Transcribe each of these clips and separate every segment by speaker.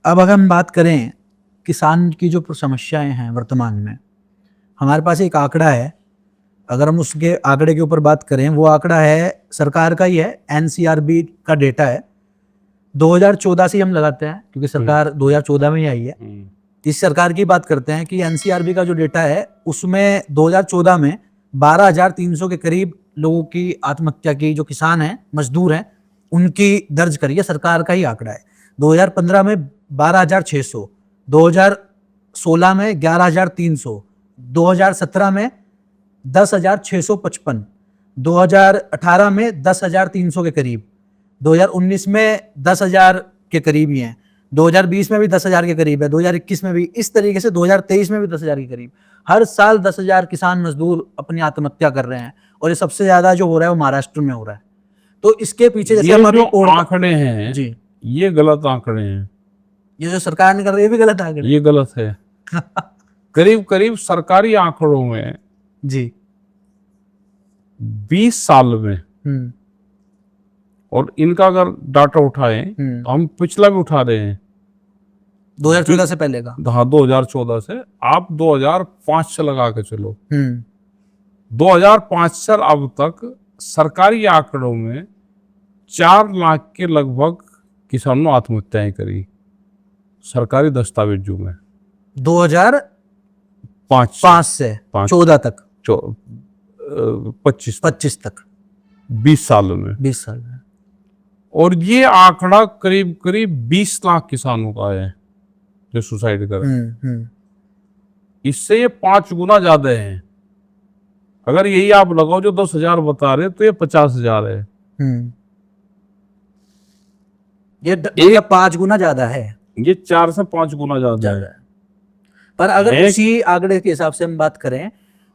Speaker 1: अब अगर हम बात करें किसान की जो समस्याएं हैं वर्तमान में, हमारे पास एक आंकड़ा है। अगर हम उसके आंकड़े के ऊपर बात करें, वो आंकड़ा है सरकार का ही है, एनसीआरबी का डेटा है। 2014 से हम लगाते हैं क्योंकि सरकार 2014 में ही आई है। इस सरकार की बात करते हैं कि एनसीआरबी का जो डेटा है उसमें 2014 में 12,300 के करीब लोगों की आत्महत्या की, जो किसान हैं, मजदूर हैं, उनकी दर्ज करी है। सरकार का ही आंकड़ा है। 2015 में 12,600, 2016 में 11,300, 2017 में 10,655, 2018 में 10,300 के करीब, 2019 में 10,000 के करीब ही हैं, 2020 में भी 10,000 के करीब है, 2021 में भी, इस तरीके से 2023 में भी 10,000 के करीब। हर साल 10,000 किसान मजदूर अपनी आत्महत्या कर रहे हैं और ये सबसे ज्यादा जो हो रहा है वो महाराष्ट्र में हो रहा है। तो इसके पीछे जैसे हम
Speaker 2: जो आंकड़े हैं
Speaker 1: जी,
Speaker 2: ये गलत आंकड़े हैं।
Speaker 1: ये जो सरकार ने कर रही है ये भी गलत आंकड़े,
Speaker 2: ये गलत है। करीब करीब सरकारी आंकड़ों में
Speaker 1: जी
Speaker 2: 20 साल में, और इनका अगर डाटा उठाएं तो हम पिछला भी उठा रहे हैं
Speaker 1: 2014 से पहले का।
Speaker 2: हाँ, 2014 से आप 2005 से लगा के चलो। 2005 से अब तक सरकारी आंकड़ों में 4 लाख के लगभग किसानों ने आत्महत्याएं करी सरकारी दस्तावेजों में
Speaker 1: 2005 से 14 तक, 25 तक,
Speaker 2: 20 सालों में।
Speaker 1: 20 साल में।
Speaker 2: और ये आंकड़ा करीब करीब 20 लाख किसानों का है जो सुसाइड कर रहे हैं। इससे ये 5 गुना ज्यादा है। अगर यही आप लगाओ जो 10,000 बता रहे तो ये 50,000 है।
Speaker 1: ये 5 गुना ज्यादा है।
Speaker 2: ये 4 से 5 गुना ज्यादा है।
Speaker 1: पर अगर उसी आंकड़े के हिसाब से हम बात करें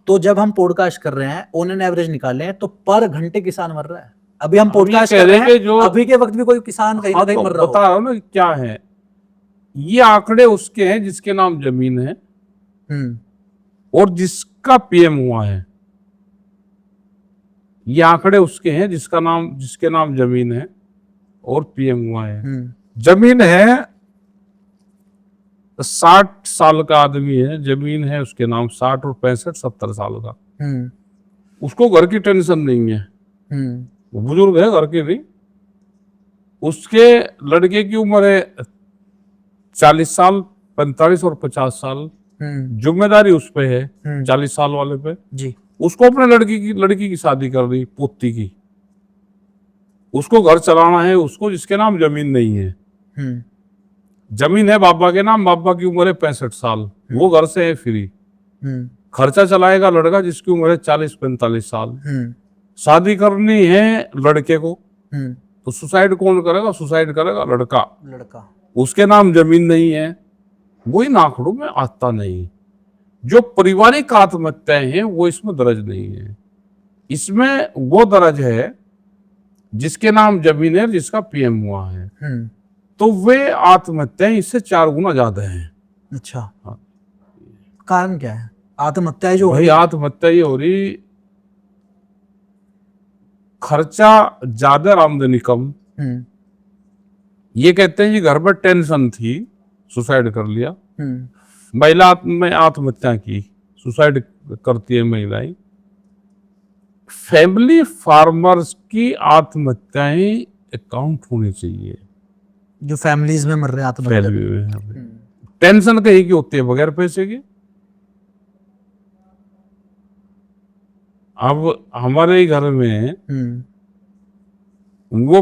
Speaker 1: तो जब हम पॉडकास्ट कर रहे हैं ऑन एन एवरेज निकालें तो पर घंटे किसान मर रहा है। अभी हम पॉडकास्ट कर रहे हैं, जो अभी के वक्त भी कोई किसान कहीं ना कहीं मर रहा है।
Speaker 2: बता रहा हूं ना क्या है। ये आंकड़े उसके हैं जिसके नाम जमीन है और जिसका पीएम हुआ है। ये आंकड़े उसके हैं जिसके नाम जमीन है और पीएम हुआ है। जमीन है 60 साल का आदमी है, जमीन है उसके नाम 60 और 65 70 साल का। उसको घर की टेंशन नहीं है, वो बुजुर्ग है घर के भी। उसके लड़के की उम्र है 40 साल, 45 और 50 साल। जिम्मेदारी उस पे है 40 साल वाले पे जी। उसको अपने लड़की की शादी कर दी, पोती की। उसको घर चलाना है, उसको जिसके नाम जमीन नहीं है। जमीन है बाबा के नाम, बाबा की उम्र है 65 साल, वो घर से है फ्री। खर्चा चलाएगा लड़का जिसकी उम्र है 40-45 साल। शादी करनी है लड़के को तो सुसाइड कौन करेगा? सुसाइड करेगा लड़का। उसके नाम जमीन नहीं है, वो इन आंकड़ों में आता नहीं। जो पारिवारिक आत्महत्याएं हैं वो इसमें दर्ज नहीं है। इसमें वो दर्ज है जिसके नाम जमीन है, जिसका पीएम हुआ है। तो वे आत्महत्याएं इससे 4 गुना ज्यादा हैं।
Speaker 1: अच्छा, हाँ। कारण क्या है आत्महत्या जो
Speaker 2: भाई? आत्महत्या ये हो रही, खर्चा ज्यादा, आमदनी कम। ये कहते हैं कि घर पर टेंशन थी, सुसाइड कर लिया। महिला में आत्महत्या की, सुसाइड करती है महिलाएं। फैमिली फार्मर्स की आत्महत्याएं अकाउंट होनी चाहिए,
Speaker 1: जो फैमिलीज में मर रहे हैं आत्महत्या।
Speaker 2: टेंशन कहीं की होती है बगैर पैसे की। अब हमारे घर में वो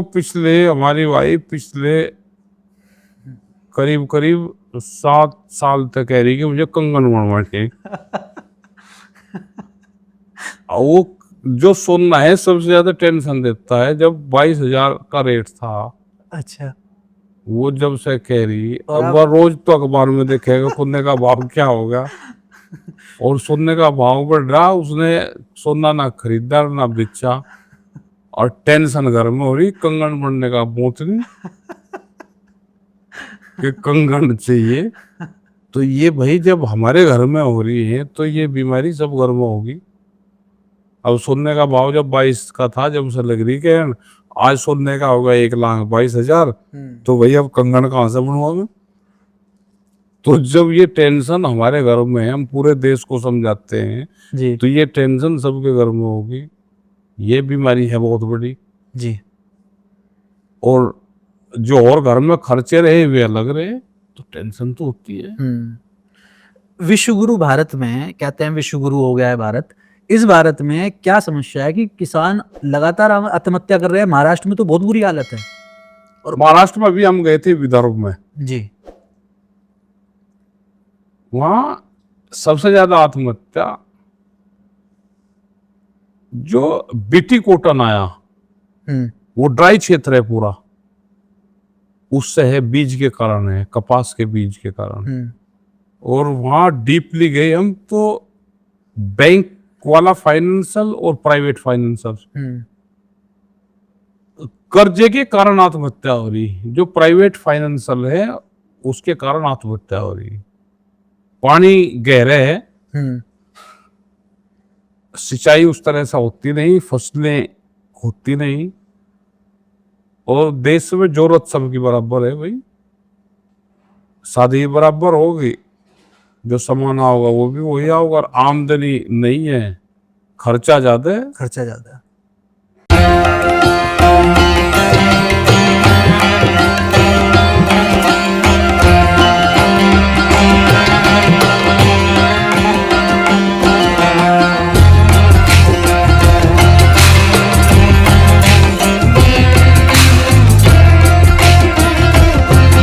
Speaker 2: हमारी वाइफ पिछले करीब 7 साल तक कह रही कि मुझे कंगन बनवा के। वो जो सोना है सबसे ज्यादा टेंशन देता है। जब 22,000 का रेट था,
Speaker 1: अच्छा,
Speaker 2: वो जब से कह रही, अब रोज तो अखबार में देखेगा सोने का भाव क्या होगा। और सोने का भाव बढ़ रहा, उसने सोना ना खरीदा ना बेचा, और टेंशन घर में हो रही कंगन बनने का पहुंचनी कि कंगन चाहिए। तो ये भाई जब हमारे घर में हो रही है तो ये बीमारी सब घर में होगी। अब सोने का भाव जब 22 का था, जब से लग रही कि आज सोने का होगा 1,22,000, तो भाई अब कंगन कहाँ से बनवाओगे? तो जब ये टेंशन हमारे घर में है, हम पूरे देश को समझाते हैं,
Speaker 1: जी
Speaker 2: तो ये टेंशन सबके घर में होगी। ये बीमारी है बहुत बड़ी।
Speaker 1: जी।
Speaker 2: और जो और घर में खर्चे रहे वे अलग रहे, तो टेंशन तो होती है।
Speaker 1: विश्व गुरु भारत में कहते हैं, विश्व गुरु हो गया है भारत। इस भारत में क्या समस्या है कि किसान लगातार आत्महत्या कर रहे हैं? महाराष्ट्र में तो बहुत बुरी हालत है।
Speaker 2: और महाराष्ट्र में भी हम गए थे, विदर्भ में,
Speaker 1: जी
Speaker 2: वहां सबसे ज्यादा आत्महत्या जो बीटी कॉटन आया, वो ड्राई क्षेत्र है पूरा, उससे है, बीज के कारण है, कपास के बीज के कारण। और वहां डीपली गए हम, तो बैंक वाला फाइनेंशियल और प्राइवेट फाइनेंशियल, कर्जे के कारण आत्महत्या हो रही, जो प्राइवेट फाइनेंशियल है उसके कारण आत्महत्या हो रही। पानी गहरे है, सिंचाई उस तरह से होती नहीं, फसलें होती नहीं, और देश में जरूरत सबकी बराबर है भाई, शादी बराबर होगी, जो समाना होगा वो भी वही होगा, और आमदनी नहीं है, खर्चा ज्यादा है।
Speaker 1: खर्चा ज्यादा है।